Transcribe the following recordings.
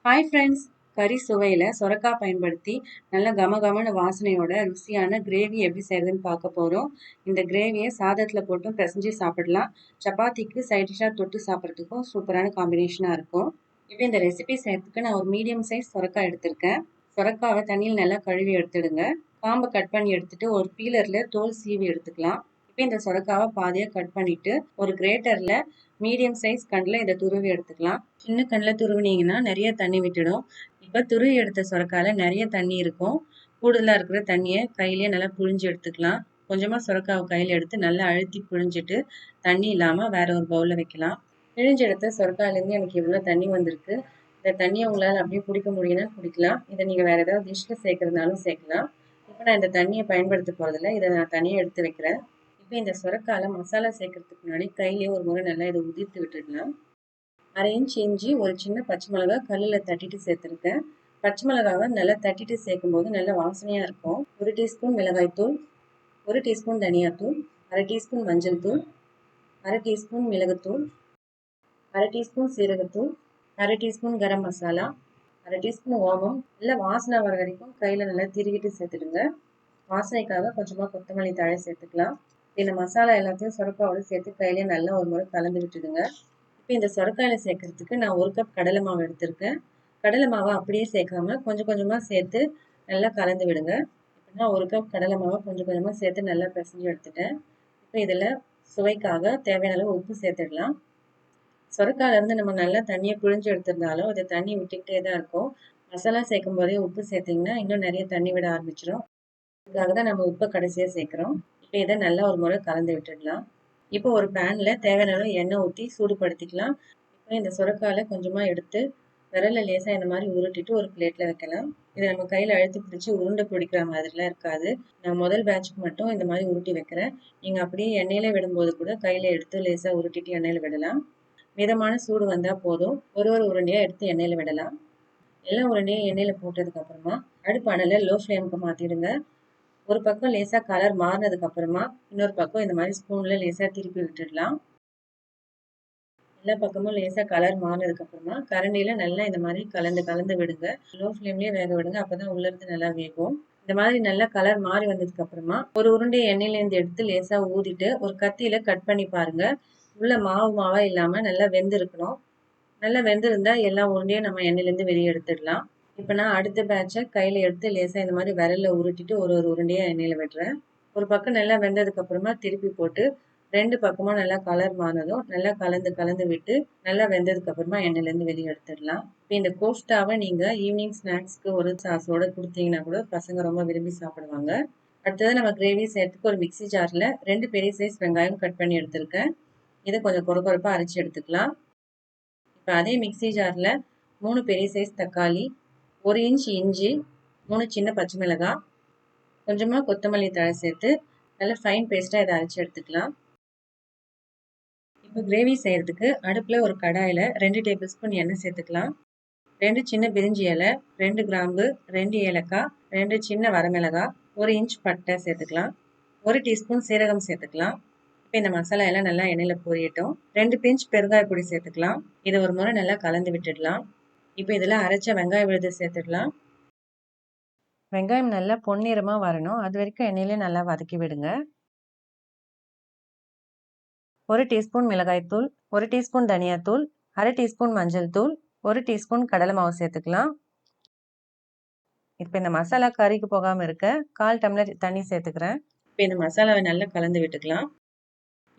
Hi friends. கறி சுவையில் சொரக்காய் பயன்படுத்தி நல்ல கமகமன வாசனையோட ருசியான கிரேவி எப்படி செய்கிறதுன்னு பார்க்க போகிறோம். இந்த கிரேவியை சாதத்தில் போட்டும் பிசைஞ்சு சாப்பிடலாம். சப்பாத்திக்கு சைட் டிஷ்ஷாக தொட்டு சாப்பிட்றதுக்கும் சூப்பரான காம்பினேஷனாக இருக்கும். இப்போ இந்த ரெசிபி செய்கிறதுக்கு நான் ஒரு மீடியம் சைஸ் சொரக்காய் எடுத்திருக்கேன். சொரக்காவை தண்ணியில் நல்லா கழுவி எடுத்துடுங்க. காம்பை கட் பண்ணி எடுத்துட்டு ஒரு பீலரில் தோல் சீவி எடுத்துக்கலாம். இப்போ இந்த சொரக்காவை பாதியாக கட் பண்ணிவிட்டு ஒரு கிரேட்டரில் மீடியம் சைஸ் கண்ணில் இதை துருவி எடுத்துக்கலாம். சின்ன கண்ணில் துருவினீங்கன்னா நிறைய தண்ணி விட்டுடும். இப்போ துருவி எடுத்த சொரக்காயில் நிறைய தண்ணி இருக்கும். கூடுதலாக இருக்கிற தண்ணியை கையிலேயே நல்லா புழிஞ்சு எடுத்துக்கலாம். கொஞ்சமாக சொரக்காவை கையில் எடுத்து நல்லா அழுத்தி புழிஞ்சிட்டு தண்ணி இல்லாமல் வேற ஒரு பவுலில் வைக்கலாம். பிழிஞ்சு எடுத்த சொரக்காயிலேருந்து எனக்கு இவ்வளோ தண்ணி வந்திருக்கு. இந்த தண்ணியை உங்களால் அப்படியே குடிக்க முடியும்னா குடிக்கலாம். இதை நீங்கள் வேறு ஏதாவது டிஷ்ஷில் சேர்க்குறதுனாலும் சேர்க்கலாம். இப்போ நான் இந்த தண்ணியை பயன்படுத்த போகிறதில்ல. இதை நான் தனியாக எடுத்து வைக்கிறேன். இப்போ இந்த சொரக்காயில் மசாலா சேர்க்கறதுக்கு முன்னாடி கையிலேயே ஒரு முறை நல்லா இதை உதிர்த்து விட்டுடலாம். 1/2 இன்ச் இஞ்சி, ஒரு சின்ன பச்சை மிளகா கல்லில் தட்டிட்டு சேர்த்துருக்கேன். பச்சை மிளகாவை நல்லா தட்டிட்டு சேர்க்கும்போது நல்ல வாசனையாக இருக்கும். 1 டீஸ்பூன் மிளகாய்த்தூள், 1 டீஸ்பூன் தனியாத்தூள், 1/2 டீஸ்பூன் மஞ்சள் தூள், 1/2 டீஸ்பூன் மிளகுத்தூள், 1/2 டீஸ்பூன் சீரகத்தூள், 1/2 டீஸ்பூன் கரம் மசாலா, 1/2 டீஸ்பூன் ஓமம். நல்லா வாசனை வர வரைக்கும் கையில் நல்லா திருகிட்டு சேர்த்துடுங்க. வாசனைக்காக கொஞ்சமாக கொத்தமல்லி தழை சேர்த்துக்கலாம். இந்த மசாலா எல்லாத்தையும் சொரக்காவோடு சேர்த்து கையிலேயே நல்லா ஒரு முறை கலந்து விட்டுடுங்க. இப்போ இந்த சொரக்காயில் சேர்க்கறதுக்கு நான் 1 கப் கடலை மாவு எடுத்திருக்கேன். கடலை மாவை அப்படியே சேர்க்காம கொஞ்சம் கொஞ்சமாக சேர்த்து நல்லா கலந்து விடுங்க. இப்போ நான் 1 கப் கடலை மாவை கொஞ்சம் கொஞ்சமாக சேர்த்து நல்லா பிசைஞ்சு எடுத்துட்டேன். இப்போ இதில் சுவைக்காக தேவையான அளவு உப்பு சேர்த்துடலாம். சொரக்காயிலேருந்து நம்ம நல்லா தண்ணியை பிழிஞ்சு எடுத்திருந்தாலும் அது தண்ணி விட்டுக்கிட்டே தான் இருக்கும். மசாலா சேர்க்கும் போதே உப்பு சேர்த்திங்கன்னா இன்னும் நிறைய தண்ணி விட ஆரம்பிச்சிடும். அதுக்காக தான் நம்ம உப்பை கடைசியாக சேர்க்குறோம். இப்போ இதை நல்லா ஒரு முறை கலந்து விட்டுடலாம். இப்போ ஒரு பேனில் தேவையான அளவு எண்ணெய் ஊற்றி சூடுபடுத்திக்கலாம். இப்போ இந்த சொரக்காயில் கொஞ்சமாக எடுத்து விரலில் லேசாக இந்த மாதிரி உருட்டிட்டு ஒரு பிளேட்டில் வைக்கலாம். இதை நம்ம கையில் அழுத்தி பிடிச்சி உருண்டை பிடிக்கிற மாதிரிலாம் இருக்காது. நான் முதல் பேட்சுக்கு மட்டும் இந்த மாதிரி உருட்டி வைக்கிறேன். நீங்கள் அப்படியே எண்ணெயில் விடும்போது கூட கையில் எடுத்து லேசாக உருட்டிட்டு எண்ணெயில் விடலாம். மிதமான சூடு வந்தால் போதும். ஒரு உருண்டையாக எடுத்து எண்ணெயில் விடலாம். எல்லா உருண்டையும் எண்ணெயில் போட்டதுக்கப்புறமா அடுப்பு அனலை லோ ஃப்ளேமுக்கு மாற்றிடுங்க. ஒரு பக்கம் லேசாக கலர் மாறினதுக்கு அப்புறமா இன்னொரு பக்கம் இந்த மாதிரி ஸ்பூனில் லேசாக திருப்பி விட்டுடலாம். எல்லா பக்கமும் லேசாக கலர் மாறினதுக்கு அப்புறமா கரண்டியில் நல்லா இந்த மாதிரி கலந்து விடுங்க. லோ ஃப்ளேம்லேயே வேக விடுங்க. அப்போ தான் உள்ளிருந்து நல்லா வேகும். இந்த மாதிரி நல்லா கலர் மாறி வந்ததுக்கு அப்புறமா ஒரு உருண்டையை எண்ணெயிலேருந்து எடுத்து லேசாக ஊதிட்டு ஒரு கத்தியில் கட் பண்ணி பாருங்க. உள்ள மாவா இல்லாமல் நல்லா வெந்திருக்கணும். நல்லா வெந்திருந்தா எல்லா உருண்டையும் நம்ம எண்ணெயிலேருந்து வெளியே எடுத்துடலாம். இப்போ நான் அடுத்த பேட்சை கையில் எடுத்து லேசாக இந்த மாதிரி விரலில் உருட்டிட்டு ஒரு உருண்டையாக எண்ணெயில் விடுறேன். ஒரு பக்கம் நல்லா வெந்ததுக்கப்புறமா திருப்பி போட்டு 2 பக்கமும் நல்லா கலர் மாறினதும் நல்லா கலந்து விட்டு நல்லா வெந்ததுக்கப்புறமா எண்ணெயிலேருந்து வெளியே எடுத்துடலாம். இப்போ இந்த கோஃப்டாவை நீங்கள் ஈவினிங் ஸ்நாக்ஸ்க்கு ஒரு சாஸோடு கொடுத்தீங்கன்னா கூட பசங்க ரொம்ப விரும்பி சாப்பிடுவாங்க. அடுத்தது நம்ம கிரேவி செய்யறதுக்கு ஒரு மிக்சி ஜாரில் 2 பெரிய சைஸ் வெங்காயம் கட் பண்ணி எடுத்திருக்கேன். இதை கொஞ்சம் கொரப்பாக அரைச்சி எடுத்துக்கலாம். இப்போ அதே மிக்சி ஜாரில் 3 பெரிய சைஸ் தக்காளி, 1 இன்ச் இஞ்சி, 3 சின்ன பச்சை மிளகாய், கொஞ்சமாக கொத்தமல்லி தழை சேர்த்து நல்லா ஃபைன் பேஸ்ட்டாக இதை அரைச்சி எடுத்துக்கலாம். இப்போ கிரேவி செய்கிறதுக்கு அடுப்பில் ஒரு கடாயில் 2 டேபிள் ஸ்பூன் எண்ணெய் சேர்த்துக்கலாம். 2 சின்ன பிரிஞ்சி இலை, 2 கிராம்பு, 2 ஏலக்காய், 2 சின்ன வரமிளகாய், 1 இன்ச் பட்டை சேர்த்துக்கலாம். 1 டீஸ்பூன் சீரகம் சேர்த்துக்கலாம். இப்போ இந்த மசாலா எல்லாம் நல்லா எண்ணெயில் பொரியட்டும். 2 பிஞ்ச் பெருங்காய பொடி சேர்த்துக்கலாம். இதை ஒரு முறை நல்லா கலந்து விட்டுடலாம். இப்போ இதில் அரைச்ச வெங்காய விழுது சேர்த்துடலாம். வெங்காயம் நல்லா பொன்னிறமாக வரணும். அது வரைக்கும் எண்ணெயிலே நல்லா வதக்கி விடுங்க. 1 டீஸ்பூன் மிளகாய்த்தூள், 1 டீஸ்பூன் தனியாத்தூள், 1/2 டீஸ்பூன் மஞ்சள் தூள், 1 டீஸ்பூன் கடலை மாவு சேர்த்துக்கலாம். இப்போ இந்த மசாலா கறிக்கு போகாமல் இருக்க 1/4 டம்ளர் தண்ணி சேர்த்துக்கிறேன். இப்போ இந்த மசாலாவை நல்லா கலந்து விட்டுக்கலாம்.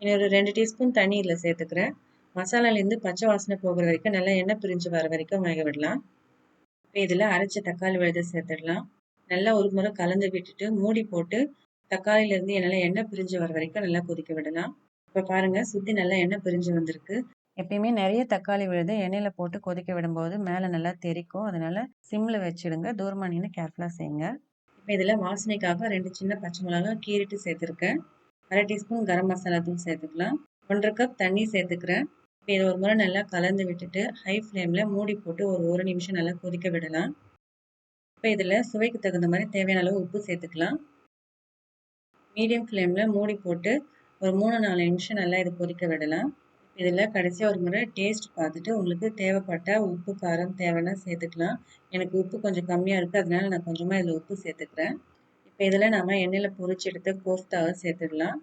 இன்னொரு 2 டீஸ்பூன் தண்ணி இதில் சேர்த்துக்கிறேன். மசாலாலேருந்து பச்சை வாசனை போகிற வரைக்கும் நல்லா எண்ணெய் பிரிஞ்சு வர வரைக்கும் வேக விடலாம். இப்போ இதில் அரைச்ச தக்காளி விழுது சேர்த்துடலாம். நல்லா ஒரு முறை கலந்து விட்டுட்டு மூடி போட்டு தக்காளியிலேருந்து நல்லா எண்ணெய் பிரிஞ்சு வர வரைக்கும் நல்லா கொதிக்க விடலாம். இப்போ பாருங்கள், சுற்றி நல்லா எண்ணெய் பிரிஞ்சு வந்திருக்கு. எப்பயுமே நிறைய தக்காளி விழுது எண்ணெயில் போட்டு கொதிக்க விடும்போது மேலே நல்லா தெறிக்கும். அதனால் சிம்மில் வச்சுடுங்க. தூரமாக நின்று கேர்ஃபுல்லாக செய்யுங்க. இப்போ இதில் வாசனைக்காக 2 சின்ன பச்சை மிளகாய் கீறிட்டு சேர்த்துருக்கேன். 1/2 டீஸ்பூன் கரம் மசாலா தூள் சேர்த்துக்கலாம். 1/2 கப் தண்ணி சேர்த்துக்கிறேன். இப்போ இதை ஒரு முறை நல்லா கலந்து விட்டுட்டு ஹை ஃப்ளேமில் மூடி போட்டு ஒரு 1 நிமிஷம் நல்லா கொதிக்க விடலாம். இப்போ இதில் சுவைக்கு தகுந்த மாதிரி தேவையான அளவு உப்பு சேர்த்துக்கலாம். மீடியம் ஃப்ளேமில் மூடி போட்டு ஒரு 3-4 நிமிஷம் நல்லா இதை கொதிக்க விடலாம். இதில் கடைசியாக ஒரு முறை டேஸ்ட் பார்த்துட்டு உங்களுக்கு தேவைப்பட்ட உப்பு காரம் தேவைன்னா சேர்த்துக்கலாம். எனக்கு உப்பு கொஞ்சம் கம்மியாக இருக்குது, அதனால நான் கொஞ்சமாக இதில் உப்பு சேர்த்துக்கிறேன். இப்போ இதில் நம்ம எண்ணெயில் பொரிச்சு எடுத்த கோஃப்தாவை சேர்த்துடலாம்.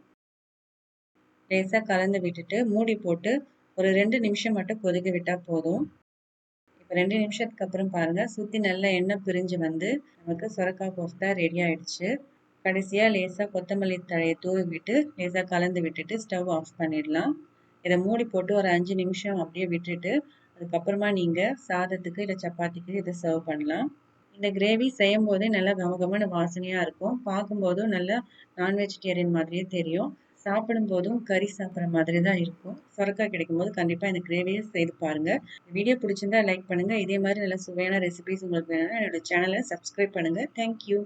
லேசாக கலந்து விட்டுட்டு மூடி போட்டு ஒரு 2 நிமிஷம் மட்டும் கொதிக்க விட்டால் போதும். இப்போ 2 நிமிஷத்துக்கு அப்புறம் பாருங்கள், சுற்றி நல்லா எண்ணெய் பிரிஞ்சு வந்து நமக்கு சுரக்காய் கோஃப்தா ரெடி ஆயிடுச்சு. கடைசியாக லேசாக கொத்தமல்லி தழையை தூவி விட்டு லேசாக கலந்து விட்டுட்டு ஸ்டவ் ஆஃப் பண்ணிடலாம். இதை மூடி போட்டு ஒரு 5 நிமிஷம் அப்படியே விட்டுட்டு அதுக்கப்புறமா நீங்கள் சாதத்துக்கு இல்லை சப்பாத்திக்கு இதை சர்வ் பண்ணலாம். இந்த கிரேவி செய்யும் போதே நல்லா கமகமான வாசனையாக இருக்கும். பார்க்கும்போதும் நல்லா நான்வெஜிடேரியன் மாதிரியே தெரியும். சாப்பிடும்போதும் கறி சாப்பிட்ற மாதிரி தான் இருக்கும். சுரக்காய் கிடைக்கும்போது கண்டிப்பாக இந்த கிரேவியை செய்து பாருங்கள். வீடியோ பிடிச்சிருந்தா லைக் பண்ணுங்கள். இதே மாதிரி நல்ல சுவையான ரெசிபிஸ் உங்களுக்கு வேணும்னா என்னோட சேனலை சப்ஸ்கிரைப் பண்ணுங்கள். தேங்க்யூ.